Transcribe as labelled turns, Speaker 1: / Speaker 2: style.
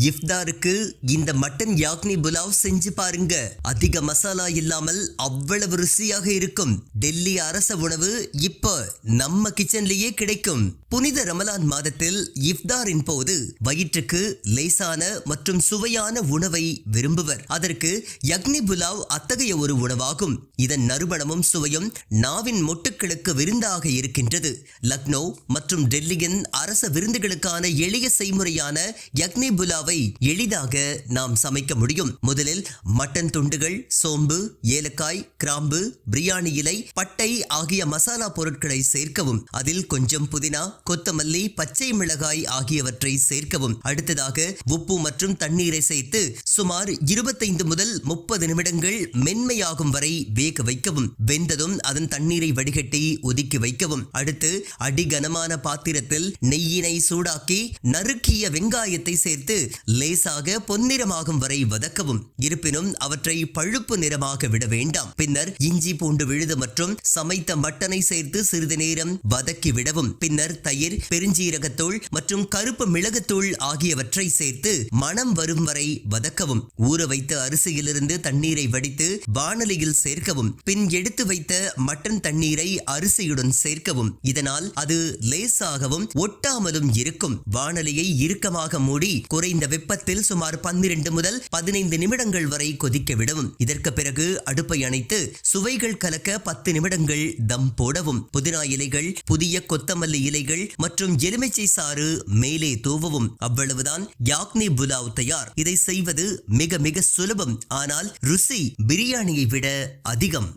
Speaker 1: இஃப்தாருக்கு இந்த மட்டன் யாக்னி புலாவ் செஞ்சு பாருங்க. அதிக மசாலா இல்லாமல் அவ்வளவு ருசியாக இருக்கும். டெல்லி அரச உணவு இப்ப நம்ம கிச்சன்லயே கிடைக்கும். புனித ரமலான் மாதத்தில் இஃப்தாரின் போது வயிற்றுக்கு லேசான மற்றும் சுவையான உணவை விரும்புவர். அதற்கு யக்னி புலாவ் அத்தகைய ஒரு உணவாகும். இதன் நறுமணமும் சுவையும் நாவின் மொட்டுக்களுக்கு விருந்தாக இருக்கின்றது. லக்னோ மற்றும் டெல்லியின் அரச விருந்துகளுக்கான எளிய செய்முறையான யக்னி புலாவை எளிதாக நாம் சமைக்க முடியும். முதலில் மட்டன் துண்டுகள், சோம்பு, ஏலக்காய், கிராம்பு, பிரியாணி இலை, பட்டை ஆகிய மசாலா பொருட்களை சேர்க்கவும். அதில் கொஞ்சம் புதினா, கொத்தமல்லி, பச்சை மிளகாய் ஆகியவற்றை சேர்க்கவும். அடுத்ததாக உப்பு மற்றும் தண்ணீரை சேர்த்து சுமார் 25 முதல் 30 நிமிடங்கள் மென்மையாகும் வரை வேக வைக்கவும். வெந்ததும் அதன் தண்ணீரை வடிகட்டி ஒதுக்கி வைக்கவும். அடுத்து அடிகனமான பாத்திரத்தில் நெய்யினை சூடாக்கி நறுக்கிய வெங்காயத்தை சேர்த்து லேசாக பொன்னிறமாகும் வரை வதக்கவும். இருப்பினும் அவற்றை பழுப்பு நிறமாக விட வேண்டாம். பின்னர் இஞ்சி பூண்டு விழுது மற்றும் சமைத்த மட்டனை சேர்த்து சிறிது நேரம் வதக்கி விடவும். பின்னர் தயிர், பெருஞ்சீரகத்தூள் மற்றும் கருப்பு மிளகுத்தூள் ஆகியவற்றை சேர்த்து மணம் வரும் வரை வதக்கவும். ஊற வைத்த அரிசியிலிருந்து தண்ணீரை வடித்து வாணலியில் சேர்க்கவும். பின் எடுத்து வைத்த மட்டன் தண்ணீரை அரிசியுடன் சேர்க்கவும். இதனால் அது லேசாகவும் ஒட்டாமலும் இருக்கும். வாணலியை இறுக்கமாக மூடி குறைந்த வெப்பத்தில் சுமார் 12 முதல் 15 நிமிடங்கள் வரை கொதிக்க விடவும். இதற்கு பிறகு அடுப்பை அணைத்து சுவைகள் கலக்க 10 நிமிடங்கள் தம் போடவும். புதினா இலைகள், புதிய கொத்தமல்லி இலைகள் மற்றும் எலுமிச்சை சாறு மேலே தூவவும். அவ்வளவுதான், யாக்னி புலாவ் தயார். இதை செய்வது மிக மிக சுலபம். ஆனால் ருசி பிரியாணியை விட அதிகம்.